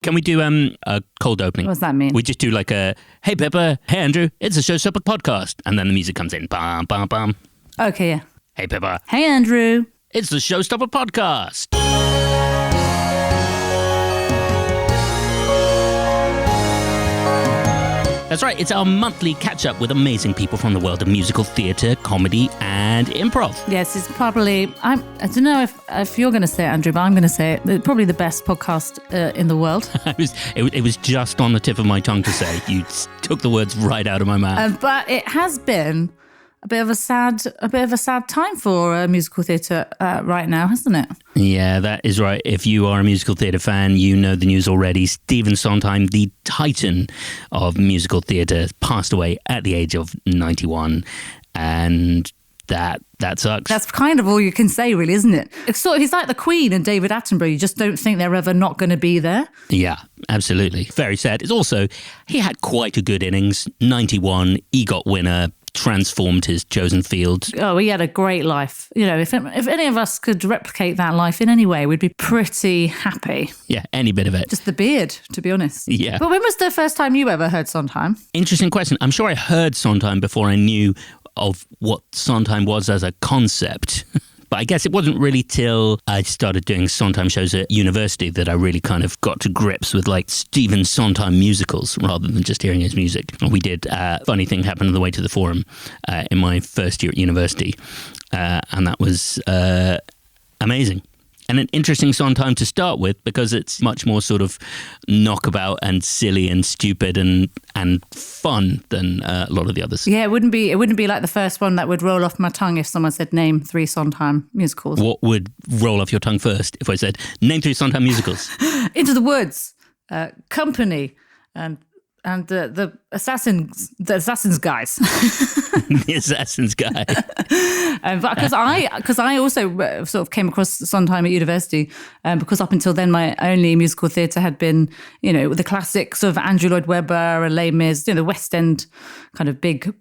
Can we do a cold opening? What does that mean? We just do like a, hey Pippa, hey Andrew, it's a Showstopper podcast. And then the music comes in. Bam, bam, bam. Okay, yeah. Hey Pippa. Hey Andrew. It's the Showstopper podcast. That's right, it's our monthly catch-up with amazing people from the world of musical theatre, comedy and improv. Yes, it's probably, I don't know if you're going to say it, Andrew, but I'm going to say it. It's probably the best podcast in the world. It was just on the tip of my tongue to say. You took the words right out of my mouth. But it has been a bit of a sad time for musical theatre right now, hasn't it? Yeah, that is right. If you are a musical theatre fan, you know the news already. Stephen Sondheim, the titan of musical theatre, passed away at the age of 91, and that sucks. That's kind of all you can say, really, isn't it? It's sort of, he's like the Queen and David Attenborough. You just don't think they're ever not going to be there. Yeah, absolutely. Very sad. It's also, he had quite a good innings. 91, EGOT winner, transformed his chosen field. Oh, he had a great life. You know, if any of us could replicate that life in any way, we'd be pretty happy. Yeah, any bit of it. Just the beard, to be honest. Yeah. But when was the first time you ever heard Sondheim? Interesting question. I'm sure I heard Sondheim before I knew of what Sondheim was as a concept. But I guess it wasn't really till I started doing Sondheim shows at university that I really kind of got to grips with like Stephen Sondheim musicals rather than just hearing his music. We did a funny thing happen on the way to the Forum in my first year at university. And that was amazing. And an interesting Sondheim to start with because it's much more sort of knockabout and silly and stupid and fun than a lot of the others. Yeah, it wouldn't be like the first one that would roll off my tongue if someone said name 3 Sondheim musicals. What would roll off your tongue first if I said name 3 Sondheim musicals? Into the Woods, Company, and the Assassins guys. The Assassins guy. Because I also sort of came across Sondheim at university, because up until then my only musical theatre had been, you know, the classics of Andrew Lloyd Webber and Les Mis, you know, the West End kind of big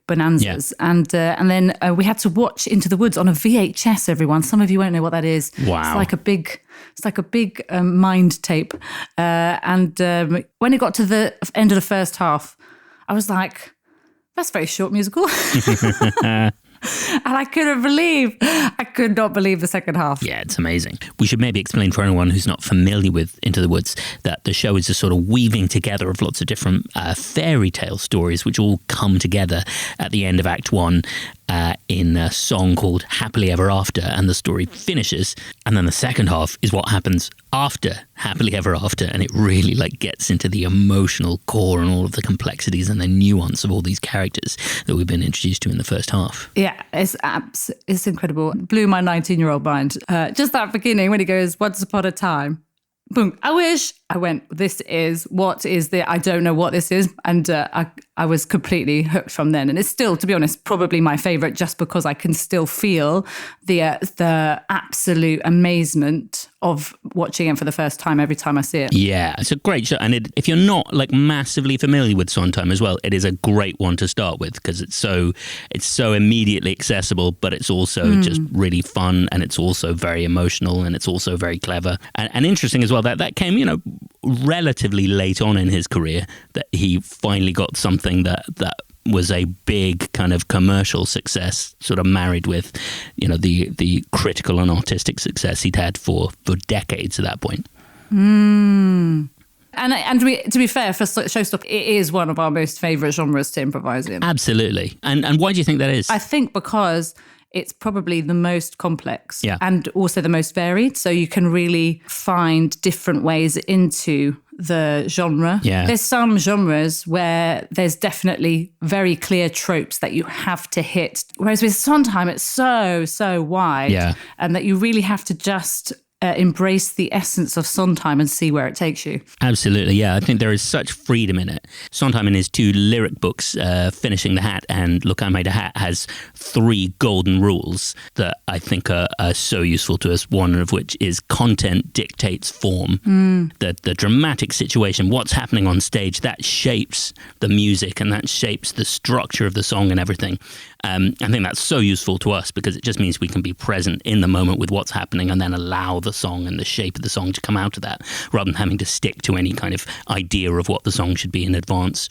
bonanzas. Yeah. And then we had to watch Into the Woods on a VHS, everyone. Some of you won't know what that is. Wow. It's like a big mind tape. And when it got to the end of the first half, I was like, that's a very short musical. And I could not believe the second half. Yeah, it's amazing. We should maybe explain for anyone who's not familiar with Into the Woods that the show is a sort of weaving together of lots of different fairy tale stories which all come together at the end of Act 1 in a song called Happily Ever After, and the story finishes. And then the second half is what happens after Happily Ever After, and it really like gets into the emotional core and all of the complexities and the nuance of all these characters that we've been introduced to in the first half. Yeah, it's incredible. It blew my 19-year-old mind. Just that beginning when he goes, once upon a time, boom, I wish. I went, I don't know what this is. And I was completely hooked from then. And it's still, to be honest, probably my favourite just because I can still feel the absolute amazement of watching it for the first time every time I see it. Yeah, it's a great show. And if you're not like massively familiar with Sondheim as well, it is a great one to start with because it's so immediately accessible, but it's also just really fun, and it's also very emotional, and it's also very clever. And interesting as well, that came, you know, relatively late on in his career, that he finally got something that was a big kind of commercial success, sort of married with, you know, the critical and artistic success he'd had for decades at that point. And to be fair, for Showstopper, it is one of our most favourite genres to improvise in. Absolutely. And why do you think that is? I think because it's probably the most complex, yeah, and also the most varied. So you can really find different ways into the genre. Yeah. There's some genres where there's definitely very clear tropes that you have to hit. Whereas with Sondheim, it's so wide, yeah, and that you really have to just embrace the essence of Sondheim and see where it takes you. Absolutely, yeah. I think there is such freedom in it. Sondheim in his 2 lyric books, Finishing the Hat and Look, I Made a Hat, has 3 golden rules that I think are so useful to us, one of which is content dictates form. The dramatic situation, what's happening on stage, that shapes the music and that shapes the structure of the song and everything. I think that's so useful to us because it just means we can be present in the moment with what's happening and then allow the song and the shape of the song to come out of that rather than having to stick to any kind of idea of what the song should be in advance.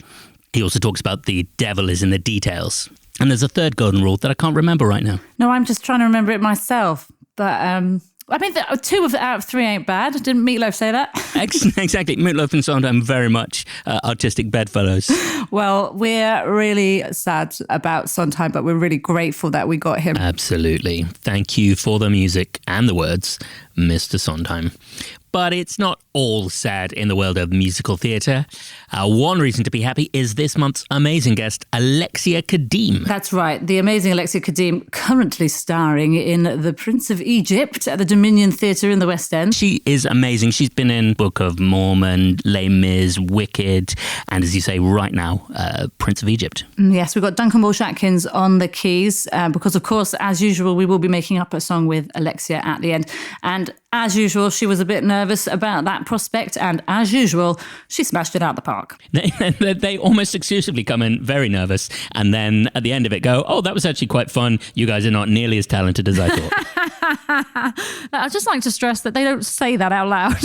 He also talks about the devil is in the details. And there's a third golden rule that I can't remember right now. No, I'm just trying to remember it myself. But I mean, out of 3 ain't bad. Didn't Meatloaf say that? Exactly. Meatloaf and Sondheim very much artistic bedfellows. Well, we're really sad about Sondheim, but we're really grateful that we got him. Absolutely. Thank you for the music and the words, Mr. Sondheim. But it's not all sad in the world of musical theatre. One reason to be happy is this month's amazing guest, Alexia Khadime. That's right. The amazing Alexia Khadime, currently starring in The Prince of Egypt at the Dominion Theatre in the West End. She is amazing. She's been in Book of Mormon, Les Mis, Wicked, and as you say, right now, Prince of Egypt. Yes, we've got Duncan Walsh-Atkins on the keys because, of course, as usual, we will be making up a song with Alexia at the end. And as usual, she was a bit nervous about that prospect, and as usual, she smashed it out the park. They almost exclusively come in very nervous, and then at the end of it go, oh, that was actually quite fun. You guys are not nearly as talented as I thought. I'd just like to stress that they don't say that out loud.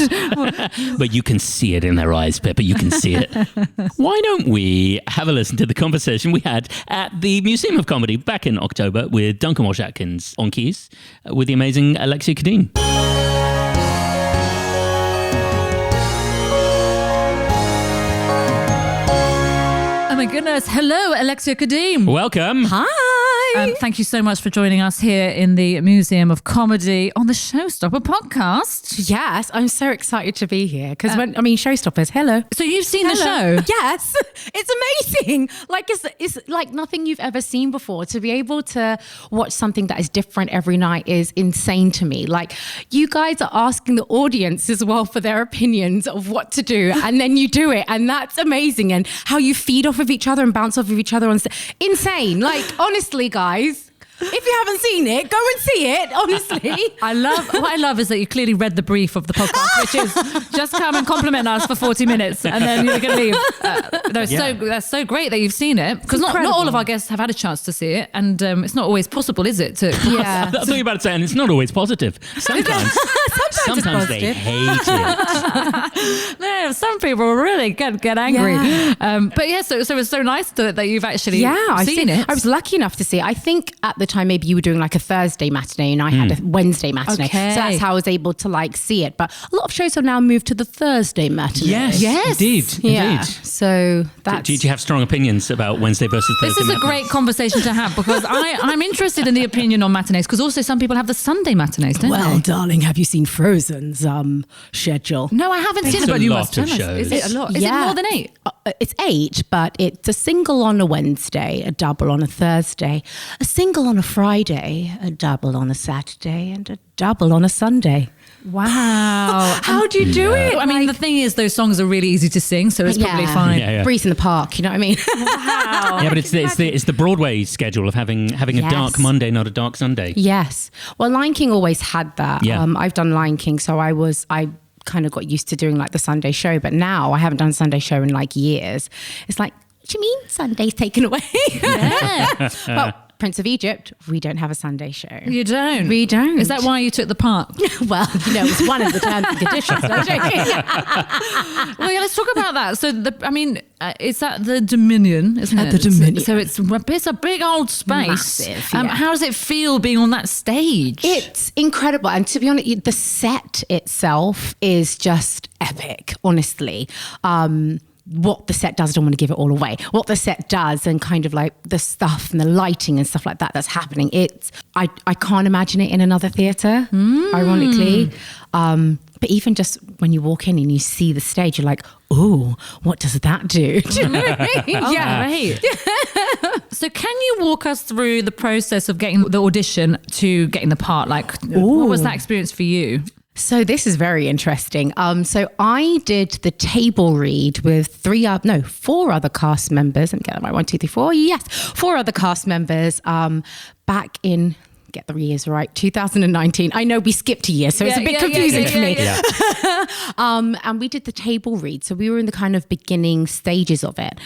But you can see it in their eyes, Pippa. You can see it. Why don't we have a listen to the conversation we had at the Museum of Comedy back in October with Duncan Walsh-Atkins on keys with the amazing Alexia Khadime. Oh my goodness. Hello, Alexia Khadime. Welcome. Hi. Thank you so much for joining us here in the Museum of Comedy on the Showstopper podcast. Yes, I'm so excited to be here because Showstoppers, hello. So you've seen the show? Yes, it's amazing. Like it's like nothing you've ever seen before. To be able to watch something that is different every night is insane to me. Like you guys are asking the audience as well for their opinions of what to do, and then you do it, and that's amazing. And how you feed off of each other and bounce off of each other on insane. Like honestly, guys. If you haven't seen it, go and see it, honestly. What I love is that you clearly read the brief of the podcast, which is just come and compliment us for 40 minutes and then you're going to leave. That's so great that you've seen it, because not all of our guests have had a chance to see it, and it's not always possible, is it? I thought you were about to say, and it's not always positive. Sometimes they hate it. No, some people really get angry. Yeah. But yeah, so it's so nice that you've actually seen it. I was lucky enough to see it. I think at the time maybe you were doing like a Thursday matinee and I had a Wednesday matinee. Okay. So that's how I was able to like see it. But a lot of shows have now moved to the Thursday matinee. Yes. Indeed. So that's... Do you have strong opinions about Wednesday versus Thursday? This is a great conversation to have, because I'm interested in the opinion on matinees, because also some people have the Sunday matinees, don't they? Darling, have you seen Frozen's schedule? No, I haven't seen it, but you must tell us. Shows. Is it a lot? Is it more than 8? It's 8, but it's a single on a Wednesday, a double on a Thursday, a single on a Friday, a double on a Saturday, and a double on a Sunday. Wow. How do you do it? I mean, the thing is, those songs are really easy to sing, so it's probably fine. Yeah. Breeze in the park, you know what I mean? Wow. Yeah, but it's the Broadway schedule of having a dark Monday, not a dark Sunday. Yes. Well, Lion King always had that. Yeah. I've done Lion King, so I kind of got used to doing like the Sunday show, but now I haven't done Sunday show in like years. It's like, what do you mean Sunday's taken away? Yeah. Well, Prince of Egypt, we don't have a Sunday show. You don't? We don't. Is that why you took the part? Well, it's one of the terms and conditions. No, I'm joking. Well, yeah, let's talk about that. So, it's at the Dominion, isn't it? At the Dominion. So it's a big old space. Massive, yeah. How does it feel being on that stage? It's incredible. And to be honest, the set itself is just epic, honestly. What the set does, I don't want to give it all away. What the set does and kind of like the stuff and the lighting and stuff like that's happening. I can't imagine it in another theatre, ironically. But even just when you walk in and you see the stage, you're like, oh, what does that do? Do you know what I mean? Right. So can you walk us through the process of getting the audition to getting the part? Like, what was that experience for you? So this is very interesting. So I did the table read with 4 other cast members. Let me get that right. 1, 2, 3, 4. Yes, 4 other cast members back in, get the years right, 2019. I know we skipped a year, so it's a bit confusing for me. Yeah. And we did the table read. So we were in the kind of beginning stages of it.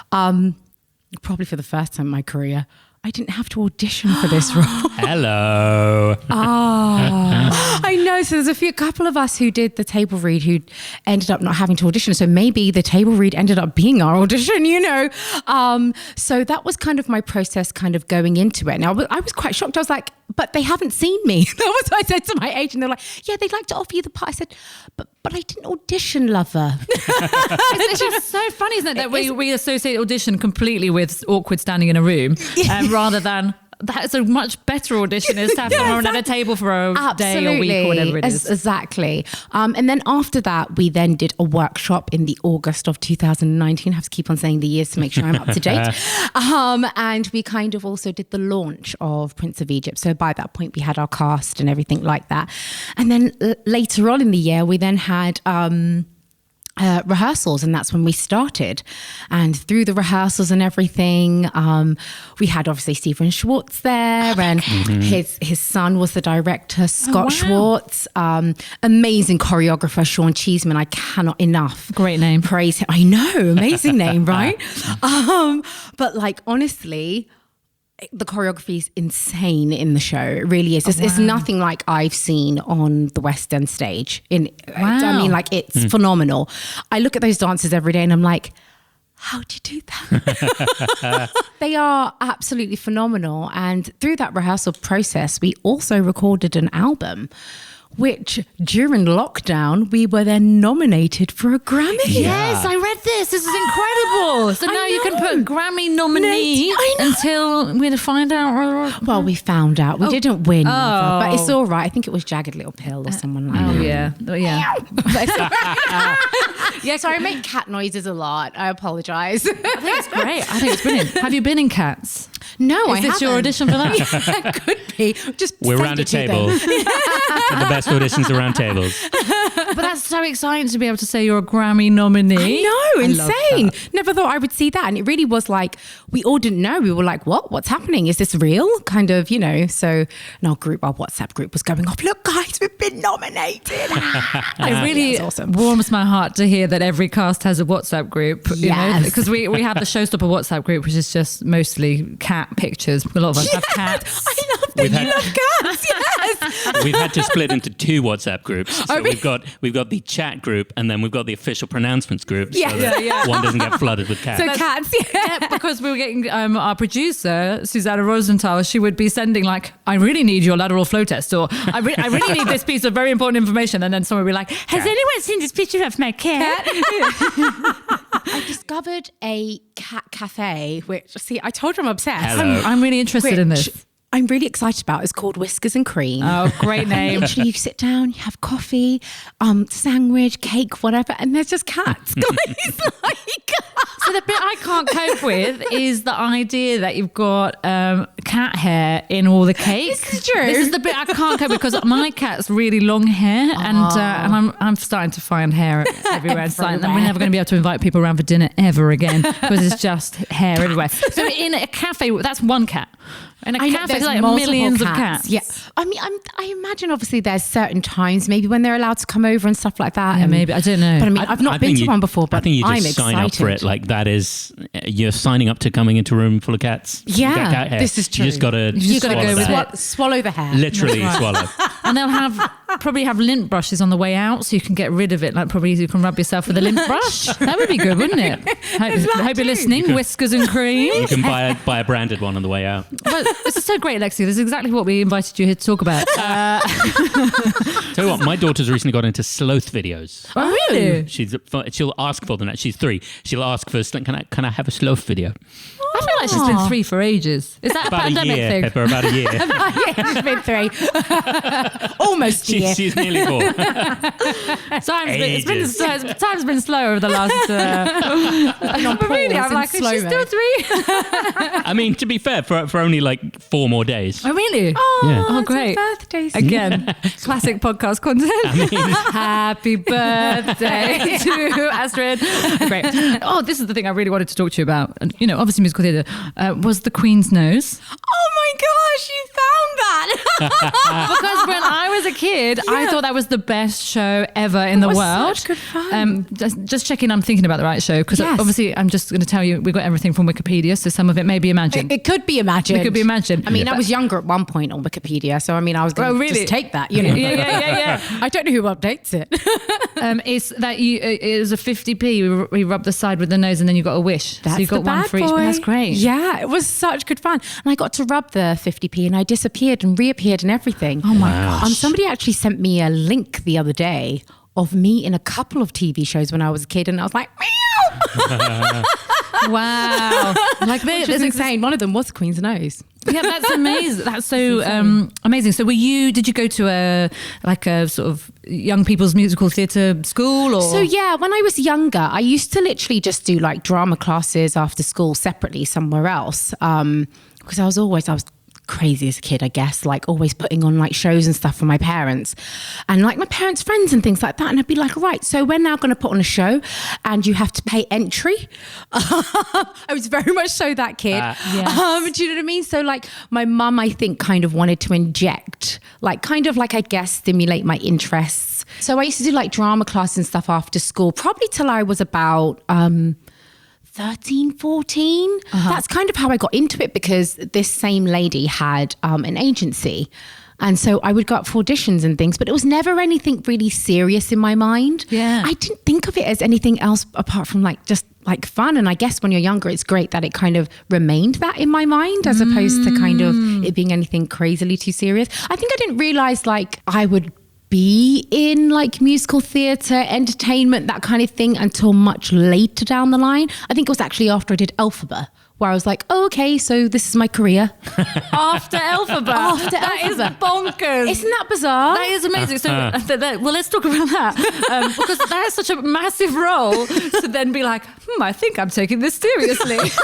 Probably for the first time in my career, I didn't have to audition for this role. Hello. I know. So there's a couple of us who did the table read who ended up not having to audition. So maybe the table read ended up being our audition, So that was kind of my process kind of going into it. Now, I was quite shocked. I was like, but they haven't seen me. That was what I said to my agent. They're like, yeah, they'd like to offer you the part. I said, but I didn't audition, lover. It's just so funny, isn't it, that we associate audition completely with awkward standing in a room, rather than that's a much better audition is to have someone at a table for a day or week or whatever it is. Exactly. And then after that, we then did a workshop in the August of 2019. I have to keep on saying the years to make sure I'm up to date. And we kind of also did the launch of Prince of Egypt. So by that point, we had our cast and everything like that. And then later on in the year, we then had... rehearsals, and that's when we started. And through the rehearsals and everything, we had obviously Stephen Schwartz there, and his son was the director, Scott Schwartz. Amazing choreographer, Sean Cheeseman. I cannot enough Great name. praise him. I know, amazing name, right? But like honestly, the choreography is insane in the show. It really is. It's nothing like I've seen on the West End stage. I mean, like it's phenomenal. I look at those dancers every day and I'm like, how'd you do that? They are absolutely phenomenal. And through that rehearsal process, we also recorded an album, which during lockdown, we were then nominated for a Grammy. Yes, I read this. This is incredible. So now you can put Grammy nominee until we find out. Well, we found out. We didn't win, but it's all right. I think it was Jagged Little Pill or someone like that. Yeah. Yeah, sorry, I make cat noises a lot. I apologise. I think it's great. I think it's brilliant. Have you been in Cats? No, I haven't. Is this your audition for that? Yeah, could be. Just We're send round a it to table. them. The best auditions around tables. But that's so exciting to be able to say you're a Grammy nominee. I know, insane. That. Never thought I would see that. And it really was like, we all didn't know. We were like, what's happening? Is this real? Kind of, So and our WhatsApp group was going off, look guys, we've been nominated. It really awesome. warms my heart to hear that every cast has a WhatsApp group. Yes. Because we have the Showstopper WhatsApp group, which is just mostly cat pictures. A lot of us have cats. I love that you love cats. Yes. We've had to split into two WhatsApp groups. So we've got the chat group, and then we've got the official pronouncements group. Yeah. So that one doesn't get flooded with cats. So cats, Yeah, because we were getting our producer, Susanna Rosenthal, she would be sending like, I really need your lateral flow test, or I really need this piece of very important information. And then someone would be like, has anyone seen this picture of my cat? I discovered a cat cafe, which, I told you I'm obsessed. Hello. I'm really interested in this. I'm really excited about. It's called Whiskers and Cream. Oh, great name. Literally, you sit down, you have coffee, sandwich, cake, whatever, and there's just cats. It's like... So the bit I can't cope with is the idea that you've got cat hair in all the cake. This is true. This is the bit I can't cope with because my cat's really long hair, and I'm starting to find hair everywhere. It's like, we're never going to be able to invite people around for dinner ever again because it's just hair everywhere. So in a cafe, that's one cat. In a cafe, there's like millions of cats. Yeah, I mean, I imagine obviously there's certain times maybe when they're allowed to come over and stuff like that. Yeah, maybe, I don't know. But I mean, I've not been to one before, but I think you I'm just excited. sign up for it. Like that is, you're signing up to coming into a room full of cats. Yeah, cat hair. this is true. You just got to go with it. Swallow the hair. Literally swallow. And they'll probably have lint brushes on the way out, so you can get rid of it. Like probably you can rub yourself with a lint brush. That would be good, wouldn't it? Hope you're listening. Whiskers and Cream. You can buy a branded one on the way out. Well, this is so great, Alexia. This is exactly what we invited you here to talk about. Tell you what, my daughter's recently got into sloth videos. Oh, really? She'll ask for them. She's 3. She'll ask for, can I have a sloth video? I feel like she's been 3 for ages. Is that About a pandemic a year, thing? Pippa, about a year. Yeah, she's been 3. Almost a year. She's nearly 4. Time's been slow over the last. But really, I'm like, she's still 3. I mean, to be fair, for only like 4 more days. Oh, really? Oh, great. Birthdays. Again, classic podcast content. Happy birthday to Astrid. Great. Oh, this is the thing I really wanted to talk to you about. And, obviously musical theatre was The Queen's Nose. Oh my gosh, you found that. Because when I was a kid, I thought that was the best show ever in the world. Such good fun. Just checking I'm thinking about the right show, because obviously I'm just going to tell you we got everything from Wikipedia, so some of it may be imagined. It could be imagined. It could be imagined. I mean, I was younger at one point on Wikipedia, so I mean, I was going to just take that, you know. Yeah. I don't know who updates it. It's that it was a 50p. We rubbed the side with the nose, and then you got a wish. That's so you got the one bad for each. boy. That's great. Yeah, it was such good fun. And I got to rub the 50p and I disappeared and reappeared and everything. Oh my gosh. Somebody actually sent me a link the other day of me in a couple of TV shows when I was a kid, and I was like, meow! Wow. Which was insane. One of them was Queen's Nose. Yeah, that's amazing. That's so amazing. So did you go to a sort of young people's musical theatre school? Or? So yeah, when I was younger, I used to literally just do like drama classes after school separately somewhere else. Because I was crazy as a kid, I guess, like always putting on like shows and stuff for my parents and like my parents' friends and things like that. And I'd be like, right, so we're now going to put on a show and you have to pay entry. I was very much so that kid. Yes. Do you know what I mean? So like my mum, I think, kind of wanted to inject, like kind of like, I guess, stimulate my interests. So I used to do like drama class and stuff after school, probably till I was about 13, 14. That's kind of how I got into it, because this same lady had an agency. And so I would go up for auditions and things, but it was never anything really serious in my mind. Yeah. I didn't think of it as anything else apart from like just like fun. And I guess when you're younger, it's great that it kind of remained that in my mind, as opposed to kind of it being anything crazily too serious. I think I didn't realize like I would be in like musical theatre, entertainment, that kind of thing until much later down the line. I think it was actually after I did Elphaba, where I was like, oh, okay, so this is my career. After Elphaba. That is bonkers. Isn't that bizarre? That is amazing. So, well, let's talk about that. Because that is such a massive role to then be like, I think I'm taking this seriously. So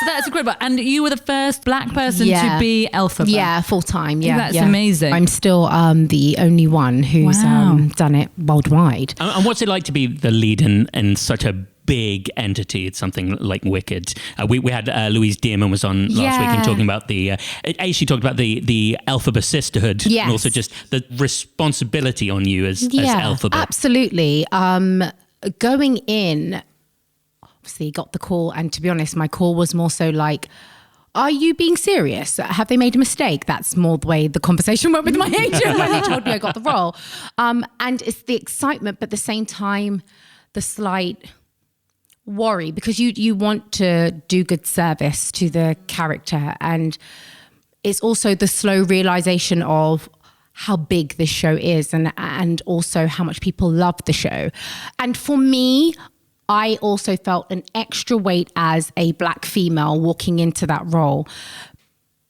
that's incredible. And you were the first black person to be Elphaba. Yeah, full time. Yeah, that's amazing. I'm still the only one who's done it worldwide. And what's it like to be the lead in such a big entity? It's something like Wicked. We had Louise Dearman was on last week and talking about she talked about the Elphaba sisterhood, and also just the responsibility on you as Elphaba. Absolutely. Going in, obviously got the call, and to be honest, my call was more so like, are you being serious? Have they made a mistake? That's more the way the conversation went with my agent when they told me I got the role. And it's the excitement, but at the same time, the slight worry, because you want to do good service to the character, and it's also the slow realization of how big this show is, and also how much people love the show. And for me, I also felt an extra weight as a black female walking into that role,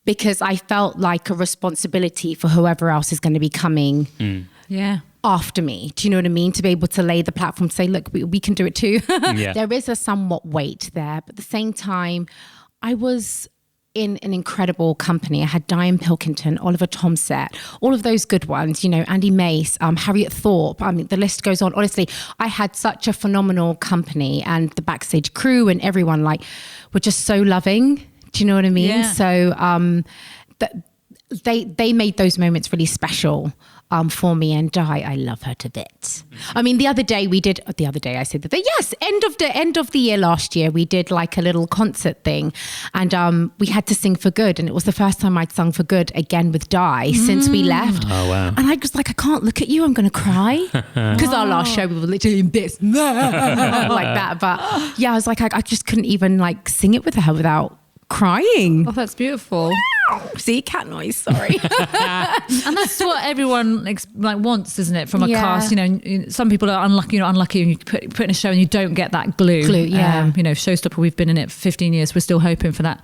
because I felt like a responsibility for whoever else is going to be coming after me. Do you know what I mean? To be able to lay the platform, to say, look, we can do it too. There is a somewhat weight there, but at the same time, I was in an incredible company. I had Diane Pilkington, Oliver Tomset, all of those good ones, you know, Andy Mace, Harriet Thorpe. I mean, the list goes on. Honestly, I had such a phenomenal company, and the backstage crew and everyone were just so loving. Do you know what I mean? Yeah. So they made those moments really special for me, and I love her to bits. I mean, end of the year last year, we did like a little concert thing, and we had to sing For Good, and it was the first time I'd sung For Good again with Di since we left. Oh wow. And I was like, I can't look at you, I'm gonna cry, because our last show we were literally in bits like that. But yeah, I was like, I just couldn't even like sing it with her without crying. Oh, that's beautiful. See, cat noise, sorry. And that's what everyone wants, isn't it, from a cast? You know, some people are unlucky, and you put in a show and you don't get that glue. Showstopper, we've been in it for 15 years. We're still hoping for that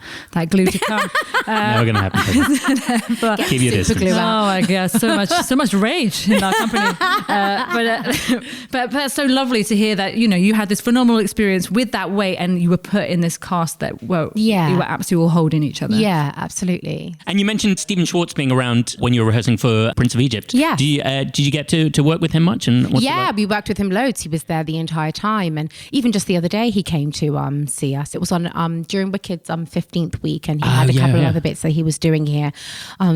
glue to come. Never going to happen. But keep your distance. Oh my God, so much rage in our company. But that's so lovely to hear that, you know, you had this phenomenal experience with that weight, and you were put in this cast that, you were absolutely all holding each other. Yeah, absolutely. absolutely. And you mentioned Stephen Schwartz being around when you were rehearsing for Prince of Egypt. Yeah. Did you get to work with him much? And what's it like? We worked with him loads. He was there the entire time, and even just the other day he came to see us. It was on during Wicked's 15th week, and he had a couple of other bits that he was doing here.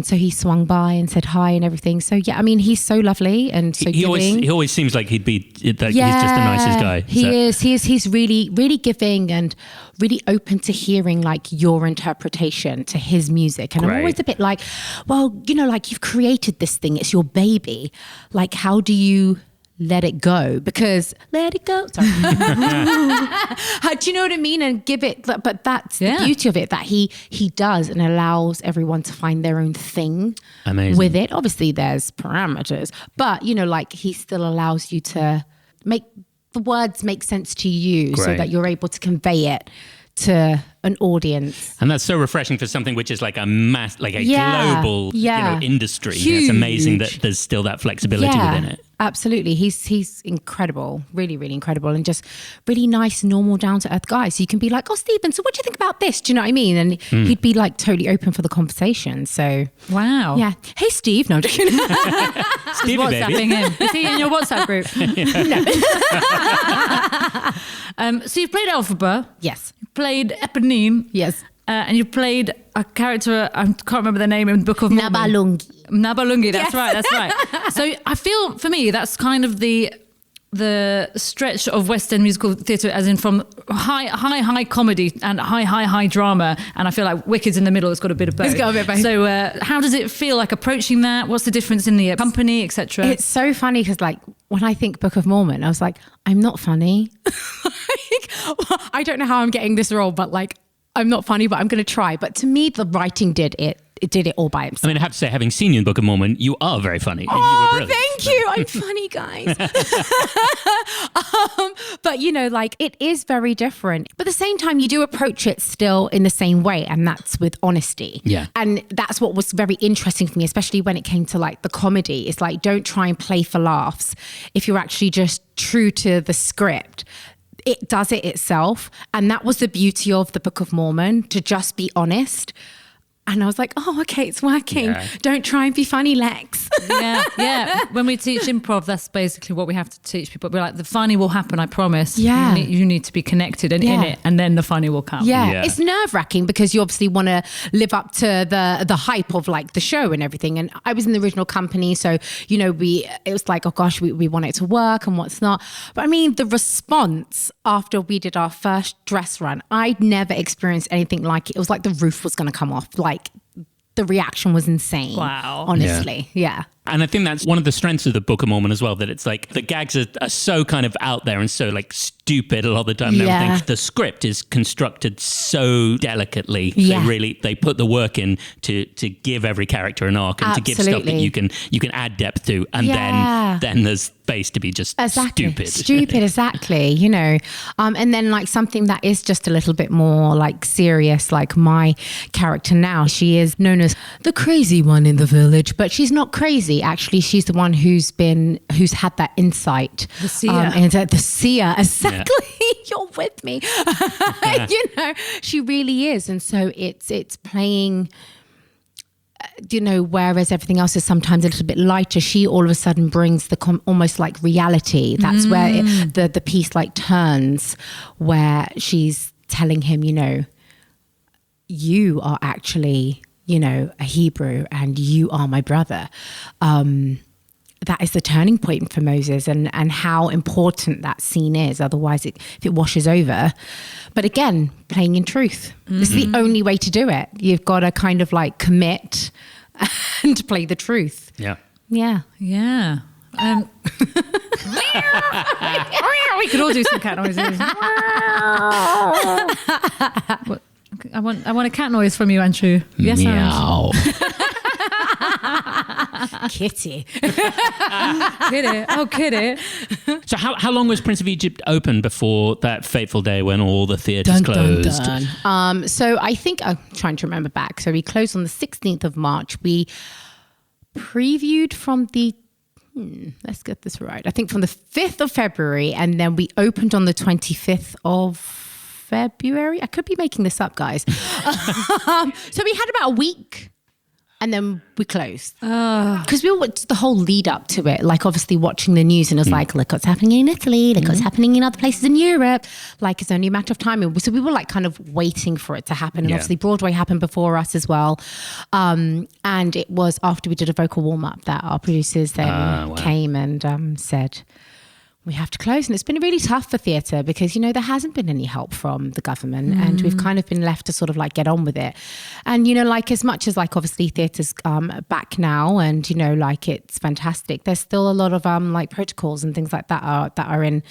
So he swung by and said hi and everything. So yeah, I mean, he's so lovely and so giving. He always seems like he'd be he's just the nicest guy. He is. He's really, really giving and really open to hearing like your interpretation to his music. And I'm always a bit like, well, you know, like you've created this thing, it's your baby. Like, how do you let it go? Because let it go. Sorry. Do you know what I mean? And give it, but that's the beauty of it, that he does and allows everyone to find their own thing with it. Obviously there's parameters, but you know, like he still allows you to make the words make sense to you so that you're able to convey it to an audience. And that's so refreshing for something which is like a global industry. It's amazing that there's still that flexibility within it. Absolutely. He's incredible, really, really incredible, and just really nice, normal, down-to-earth guy. So you can be like, oh, Stephen, so what do you think about this? Do you know what I mean? And he'd be like totally open for the conversation. So wow. Yeah. Hey, Steve. No, I'm joking. Stevie, WhatsApping baby. him. Is he in your WhatsApp group? No. So you played Elphaba. Yes. You played Eponine. Yes. And you played a character, I can't remember the name in the Book of Mormon. Nabalungi, that's right. So I feel, for me, that's kind of the stretch of West End musical theatre, as in from high comedy and high drama. And I feel like Wicked's in the middle. It's got a bit of both. It's got a bit of both. So how does it feel like approaching that? What's the difference in the company, etc.? It's so funny because like when I think Book of Mormon, I was like, I'm not funny. I don't know how I'm getting this role, but like, I'm not funny, but I'm going to try. But to me, the writing did it. It did it all by himself. I mean, I have to say, having seen you in Book of Mormon, you are very funny. Oh, you were thank you. I'm funny, guys. But, you know, like it is very different. But at the same time, you do approach it still in the same way. And that's with honesty. Yeah. And that's what was very interesting for me, especially when it came to like the comedy. It's like, don't try and play for laughs. If you're actually just true to the script, it does it itself. And that was the beauty of the Book of Mormon, to just be honest. And I was like, oh, okay, it's working. Yeah. Don't try and be funny, Lex. Yeah. When we teach improv, that's basically what we have to teach people. We're like, the funny will happen, I promise. Yeah. You need to be connected and in it, and then the funny will come. Yeah. It's nerve-wracking because you obviously want to live up to the hype of like the show and everything. And I was in the original company, so, you know, it was like, oh gosh, we want it to work and what's not. But I mean, the response after we did our first dress run, I'd never experienced anything like it. It was like the roof was going to come off. Like, the reaction was insane. Wow. Honestly. Yeah. And I think that's one of the strengths of the Book of Mormon as well, that it's like the gags are so kind of out there and so like stupid a lot of the time. And everything. The script is constructed so delicately. They put the work in to give every character an arc and to give stuff that you can add depth to. And then there's space to be just stupid. Stupid, exactly. You know, and then like something that is just a little bit more like serious, like my character now, she is known as the crazy one in the village, but she's not crazy. Actually, she's the one who's had that insight. The seer. And the seer, exactly. Yeah. You're with me. You know, she really is. And so it's playing, you know, whereas everything else is sometimes a little bit lighter, she all of a sudden brings the almost like reality. That's where the piece like turns, where she's telling him, you know, you are actually, you know, a Hebrew and you are my brother. That is the turning point for Moses, and how important that scene is. Otherwise, if it washes over. But again, playing in truth. It's the only way to do it. You've got to kind of like commit and play the truth. Yeah. Yeah. Yeah. We could all do some cat noises. I want a cat noise from you, Andrew. Yes, meow. Kitty. Kitty. Oh, kitty. So how long was Prince of Egypt open before that fateful day when all the theatres closed? So I think, I'm trying to remember back. So we closed on the 16th of March. We previewed from the, let's get this right, I think from the 5th of February, and then we opened on the 25th of February. I could be making this up, guys. So we had about a week. And then we closed. Because we watched the whole lead up to it, like obviously watching the news, and it was like, look what's happening in Italy, look what's happening in other places in Europe. Like, it's only a matter of time. So we were like kind of waiting for it to happen. And obviously Broadway happened before us as well. And it was after we did a vocal warm up that our producers then came and said, we have to close. And it's been really tough for theatre because, there hasn't been any help from the government and we've kind of been left to sort of like get on with it. And, like as much as like obviously theatre's back now and, like it's fantastic, there's still a lot of like protocols and things like that are in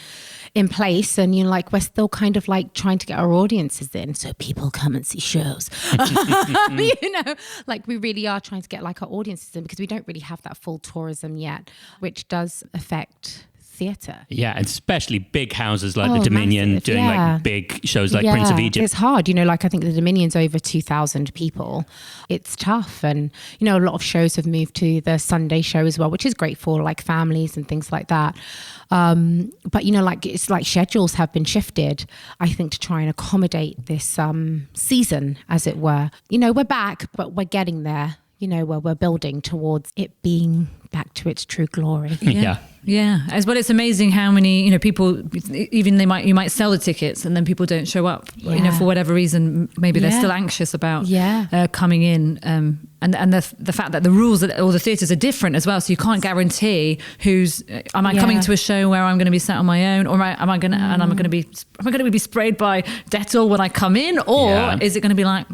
place. And, like we're still kind of like trying to get our audiences in so people come and see shows. Like we really are trying to get like our audiences in because we don't really have that full tourism yet, which does affect theatre. Yeah, and especially big houses like the Dominion doing like big shows like Prince of Egypt. It's hard, like I think the Dominion's over 2,000 people. It's tough. And, a lot of shows have moved to the Sunday show as well, which is great for like families and things like that. But, like it's like schedules have been shifted, I think, to try and accommodate this season, as it were. We're back, but we're getting there. Where we're building towards it being back to its true glory. Yeah, as well. It's amazing how many people, even you might sell the tickets and then people don't show up. For whatever reason, maybe they're still anxious about coming in. And the fact that the rules at all the theatres are different as well, so you can't guarantee am I coming to a show where I'm going to be sat on my own, or am I going to be sprayed by Dettol when I come in, or is it going to be like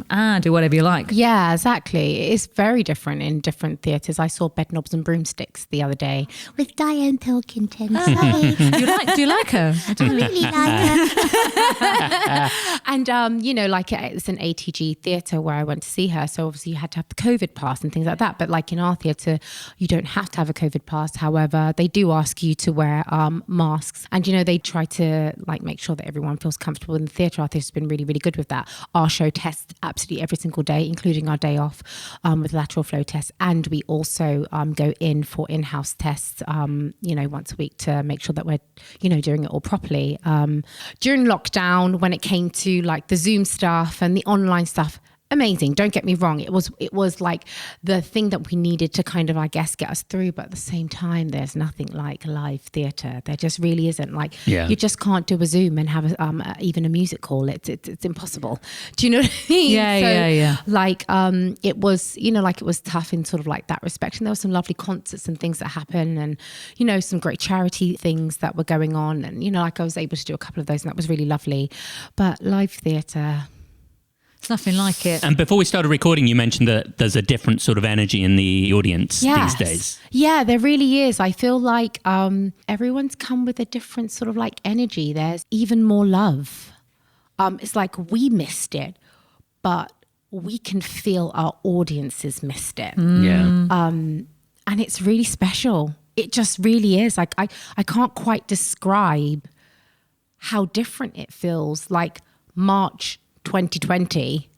do whatever you like? Yeah, exactly. It's very different in different theatres. I saw Bedknobs and Broomsticks the other day with Diane Pilkington. Do you like her? I really like her. And like it's an ATG theatre where I went to see her, so obviously you had to have the COVID pass and things like that. But like in our theatre, you don't have to have a COVID pass. However, they do ask you to wear masks, and they try to like make sure that everyone feels comfortable in the theatre. Our theatre's been really, really good with that. Our show tests absolutely every single day, including our day off with lateral flow tests, and we also go in for in-house tests, once a week to make sure that we're, doing it all properly. During lockdown, when it came to like the Zoom stuff and the online stuff, amazing. Don't get me wrong. It was like the thing that we needed to kind of, I guess, get us through. But at the same time, there's nothing like live theatre. There just really isn't. Like you just can't do a Zoom and have even a music call. It's impossible. Do you know what I mean? Yeah. Like it was, like it was tough in sort of like that respect. And there were some lovely concerts and things that happened, and some great charity things that were going on. And like I was able to do a couple of those, and that was really lovely. But live theatre, it's nothing like it. And before we started recording, you mentioned that there's a different sort of energy in the audience these days. Yeah, there really is. I feel like everyone's come with a different sort of like energy. There's even more love. It's like we missed it, but we can feel our audiences missed it. And it's really special. It just really is. Like I can't quite describe how different it feels. Like March 2020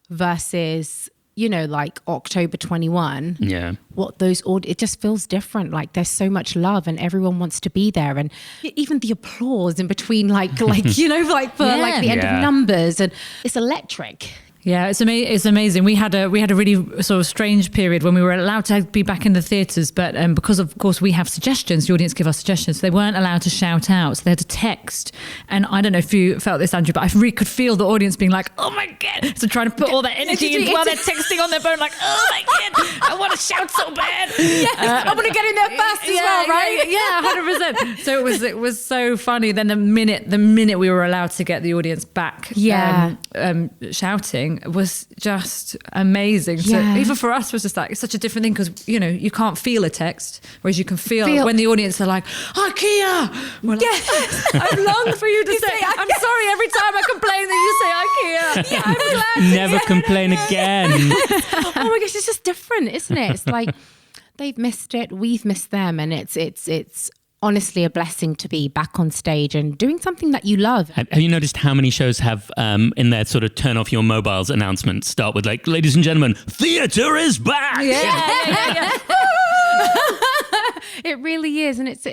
versus, like October 21. Yeah. What those it just feels different. Like there's so much love and everyone wants to be there. And even the applause in between, like for like the end of numbers, and it's electric. Yeah, it's amazing. We had a really sort of strange period when we were allowed to be back in the theatres, but because of course we have suggestions, the audience give us suggestions, so they weren't allowed to shout out, so they had to text. And I don't know if you felt this, Andrew, but I really could feel the audience being like, oh my God, so trying to put all that energy in while they're texting on their phone, like, oh my God, I want to shout so bad. I want to get in there first as well, right? Yeah, 100%. So it was so funny. Then the minute we were allowed to get the audience back shouting, was just amazing. So even for us, was just like, it's such a different thing because you can't feel a text, whereas you can feel when the audience are like, IKEA. We're like, I've longed for you to say I'm sorry every time I complain that you say IKEA. I'm glad. Never complain again. Oh my gosh, it's just different, isn't it? It's like they've missed it, we've missed them, and it's honestly a blessing to be back on stage and doing something that you love. Have you noticed how many shows have in their sort of turn off your mobiles announcement start with like, ladies and gentlemen, theatre is back? Yeah. It really is. And it's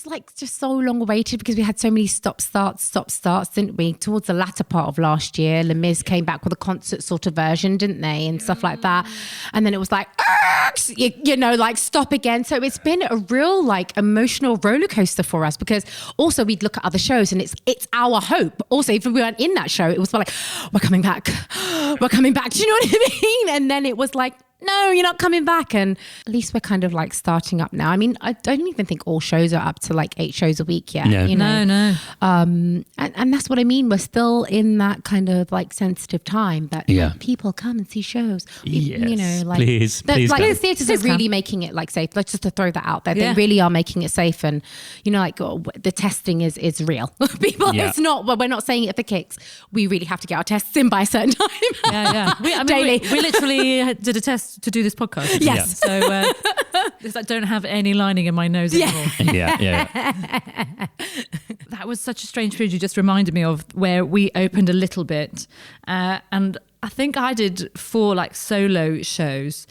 like just so long awaited because we had so many stop starts, didn't we? Towards the latter part of last year, Les Mis came back with a concert sort of version, didn't they? And stuff like that. And then it was like, like stop again. So it's been a real like emotional roller coaster for us, because also we'd look at other shows and it's our hope. Also, if we weren't in that show, it was like, we're coming back. We're coming back. Do you know what I mean? And then it was like, no, you're not coming back. And at least we're kind of like starting up now. I mean, I don't even think all shows are up to like 8 shows a week yet. No. You know? No. And that's what I mean. We're still in that kind of like sensitive time that people come and see shows. Yes, like please like come. the theatres are really making it like safe. Let's just to throw that out there. They really are making it safe. And like the testing is real. It's not, we're not saying it for kicks. We really have to get our tests in by a certain time. Daily. We literally did a test to do this podcast. Yes. So I don't have any lining in my nose anymore. That was such a strange period. You just reminded me of where we opened a little bit. And I think I did 4 like solo shows.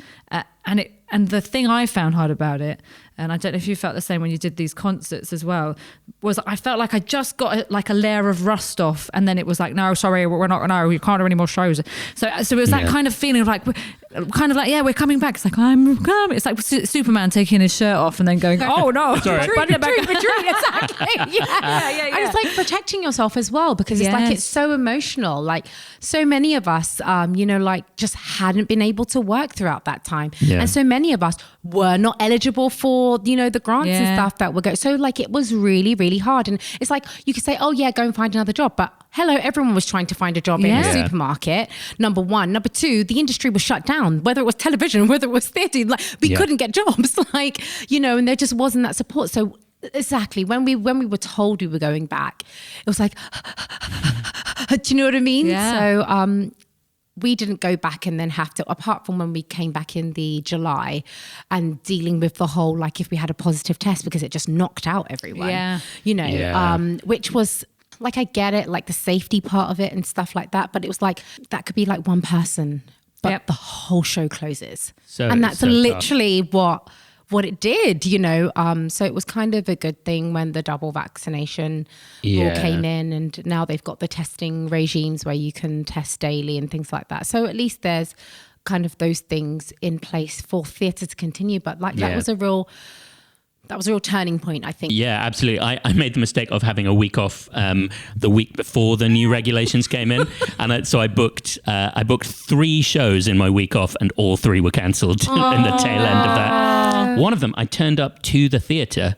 And the thing I found hard about it, and I don't know if you felt the same when you did these concerts as well, was I felt like I just got like a layer of rust off, and then it was like, no, sorry, we can't do any more shows. So it was that kind of feeling of like, we're coming back. It's like, I'm coming. It's like Superman taking his shirt off and then going, oh no, retreat, exactly. And it's like protecting yourself as well, because it's like, it's so emotional. Like so many of us, like just hadn't been able to work throughout that time. And so many of us were not eligible for, the grants and stuff that were going. So like, it was really, really hard. And it's like, you could say, oh yeah, go and find another job. But hello, everyone was trying to find a job in a supermarket. Number one. Number two, the industry was shut down, whether it was television, whether it was theatre, like we couldn't get jobs, like, and there just wasn't that support. So exactly, when we were told we were going back, it was like, do you know what I mean? Yeah. So, we didn't go back and then have to, apart from when we came back in the July and dealing with the whole, like if we had a positive test, because it just knocked out everyone, which was like, I get it, like the safety part of it and stuff like that. But it was like, that could be like one person, but the whole show closes. And that's literally what it did, so it was kind of a good thing when the double vaccination rule came in, and now they've got the testing regimes where you can test daily and things like that. So at least there's kind of those things in place for theatre to continue. But like that was a real turning point, I think. Yeah, absolutely. I made the mistake of having a week off the week before the new regulations came in. And so I booked 3 shows in my week off, and all 3 were cancelled in the tail end of that. One of them, I turned up to the theatre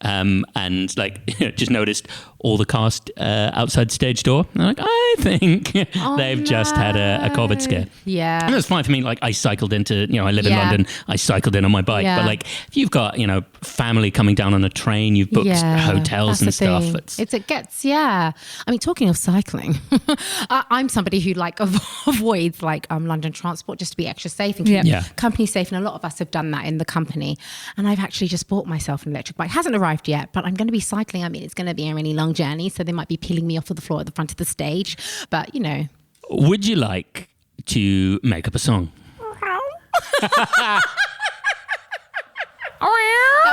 and like just noticed all the cast outside stage door. And I'm like, I think they've just had a COVID scare. Yeah. And it was fine for me. Like I cycled into, I live in London. I cycled in on my bike. But like if you've got, family coming down on a train, you've booked hotels and stuff. It gets. I mean, talking of cycling, I'm somebody who like avoids like London transport just to be extra safe and keep company safe. And a lot of us have done that in the company. And I've actually just bought myself an electric bike. It hasn't arrived yet, but I'm going to be cycling. I mean, it's going to be a really long journey, so they might be peeling me off of the floor at the front of the stage, but Would you like to make up a song? That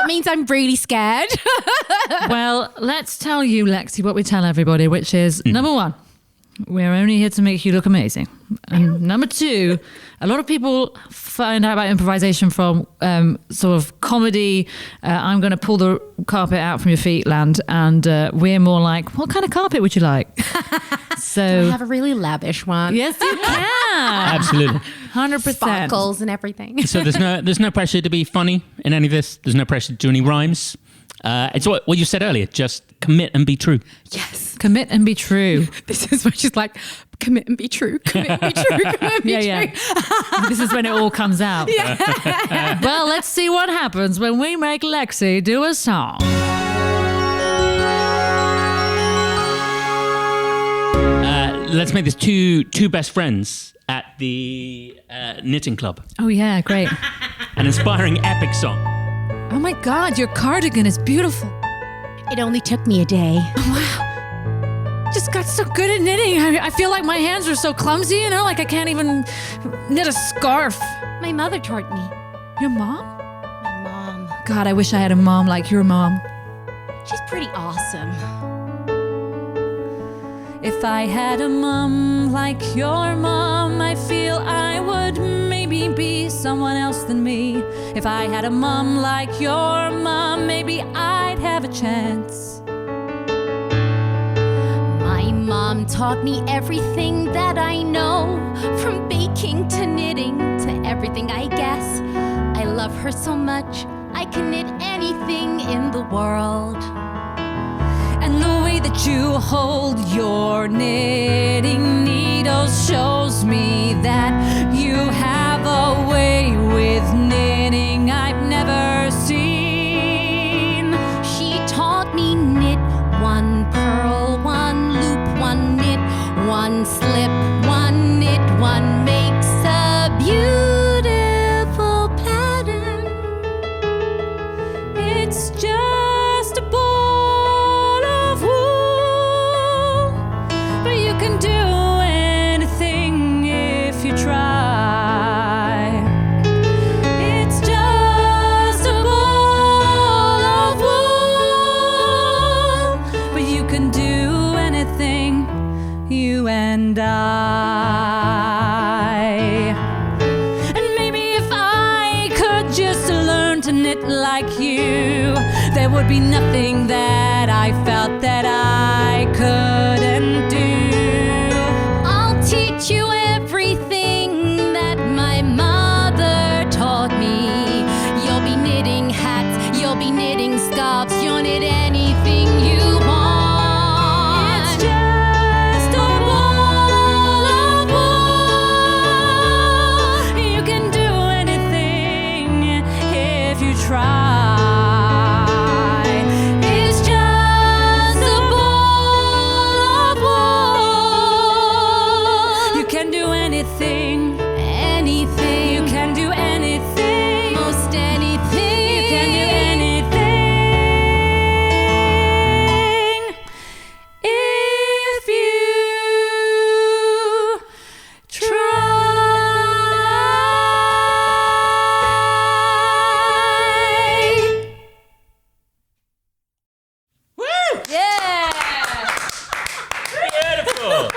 means I'm really scared. Well, let's tell you, Lexi, what we tell everybody, which is number 1, we're only here to make you look amazing. And number 2, a lot of people find out about improvisation from sort of comedy. I'm going to pull the carpet out from your feet land. And we're more like, what kind of carpet would you like? So I have a really lavish one. Yes, you can. Absolutely. 100%. Sparkles and everything. So there's no pressure to be funny in any of this. There's no pressure to do any rhymes. It's what you said earlier. Just commit and be true. Yes. Commit and be true. This is what she's like. Commit and be true. Commit and be true. Commit and be true. This is when it all comes out. Yeah. Well, let's see what happens when we make Lexi do a song. Let's make this two best friends at the knitting club. Oh yeah, great. An inspiring epic song. Oh my God, your cardigan is beautiful. It only took me a day. Oh, wow. Just got so good at knitting. I feel like my hands are so clumsy, like I can't even knit a scarf. My mother taught me. Your mom? My God, I wish I had a mom like your mom. She's pretty awesome. If I had a mom like your mom, I feel I would maybe be someone else than me. If I had a mom like your mom, maybe I'd have a chance. My mom taught me everything that I know, from baking to knitting to everything, I guess. I love her so much, I can knit anything in the world. And the way that you hold your knitting needles shows me that you have a way with knitting I've never seen. She taught me knit, one purl, one loop, one knit, one slip, one knit, one makes a beautiful pattern. It's just a ball of wool, but you can do anything if you try. It's just a ball of wool, but you can do anything, you and I. And maybe if I could just learn to knit like you, there would be nothing that I felt that I couldn't do. I'll teach you everything that my mother taught me. You'll be knitting hats, you'll be knitting scarves, you'll knit anything you want. It's just a ball of wool. You can do anything if you try. It's just a ball of wool. You can do anything. Anything, You can do anything. most anything. You can do anything if you try. Woo! Yeah! Beautiful.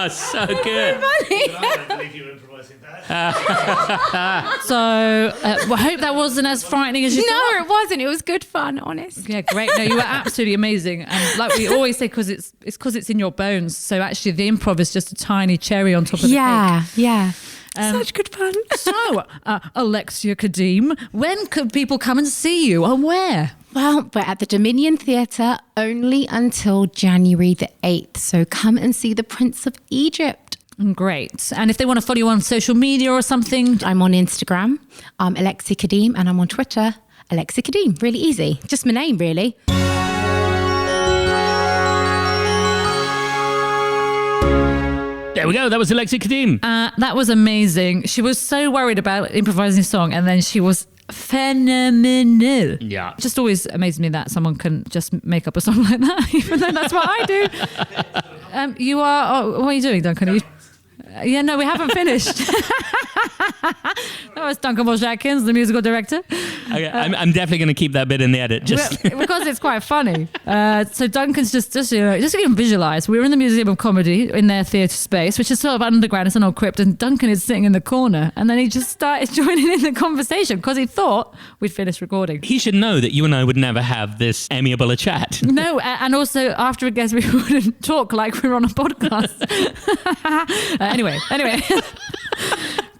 So good. I don't believe you were improvising that. So, I hope that wasn't as frightening as you No, thought. it wasn't. It was good fun, honest. Yeah, great. No, you were absolutely amazing. And like we always say, because it's in your bones. So actually, the improv is just a tiny cherry on top of the cake. Yeah. Such good fun. So, Alexia Khadime, when could people come and see you and where? Well, we're at the Dominion Theatre only until January the 8th. So come and see The Prince of Egypt. Great. And if they want to follow you on social media or something, I'm on Instagram, Alexia Khadime, and I'm on Twitter, Alexia Khadime. Really easy. Just my name, really. There we go. That was Alexia Khadime. that was amazing. She was so worried about improvising a song and then she was phenomenal. Yeah. Just always amazes me that someone can just make up a song like that, even though that's what I do. You are, what are you doing, Duncan? Are you, yeah, no, we haven't finished. That was Duncan Atkins, the musical director. Okay, I'm definitely going to keep that bit in the edit. Just Because it's quite funny. So Duncan's just you know, just so you can visualize, we were in the Museum of Comedy in their theatre space, which is sort of underground, it's an old crypt, and Duncan is sitting in the corner, and then he just started joining in the conversation because he thought we'd finished recording. he should know that you and I would never have this amiable a chat. No, and also after a guest, we wouldn't talk like we were on a podcast. Anyway.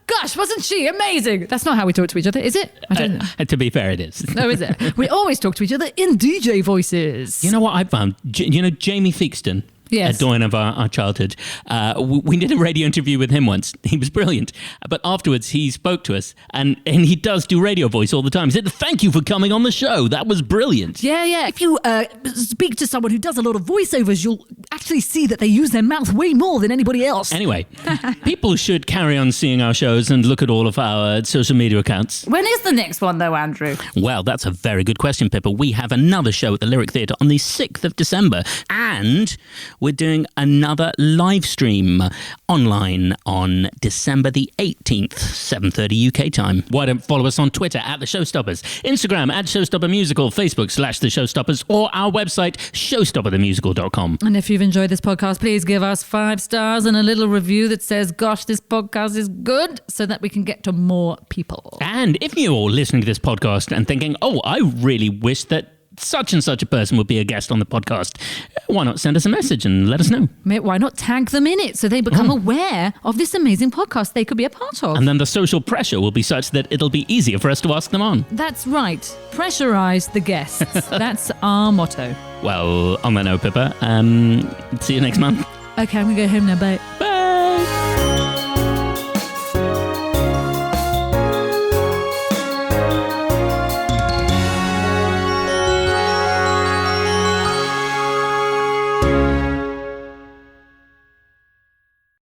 Gosh, wasn't she amazing? That's not how we talk to each other, is it? I don't know. To be fair, it is. No, is it? We always talk to each other in DJ voices. You know what I found? You know Jamie Theakston? Yes. A doyen of our childhood. We did a radio interview with him once. He was brilliant. But afterwards, he spoke to us, and he does do radio voice all the time. He said, "Thank you for coming on the show. That was brilliant." Yeah. If you speak to someone who does a lot of voiceovers, you'll actually see that they use their mouth way more than anybody else. Anyway, people should carry on seeing our shows and look at all of our social media accounts. When is the next one, though, Andrew? Well, that's a very good question, Pippa. We have another show at the Lyric Theatre on the 6th of December. And And we're doing another live stream online on December the 18th, 7:30 UK time. Why don't follow us on Twitter at The Showstoppers, Instagram at Showstopper Musical, Facebook /The Showstoppers, or our website, showstopperthemusical.com. And if you've enjoyed this podcast, please give us 5 stars and a little review that says, gosh, this podcast is good, so that we can get to more people. And if you're all listening to this podcast and thinking, oh, I really wish that such and such a person would be a guest on the podcast, why not send us a message and let us know? Mate, why not tag them in it so they become aware of this amazing podcast they could be a part of? And then the social pressure will be such that it'll be easier for us to ask them on. That's right. Pressurize the guests. That's our motto. Well, on that note, Pippa, see you next month. Okay, I'm going to go home now. Bye.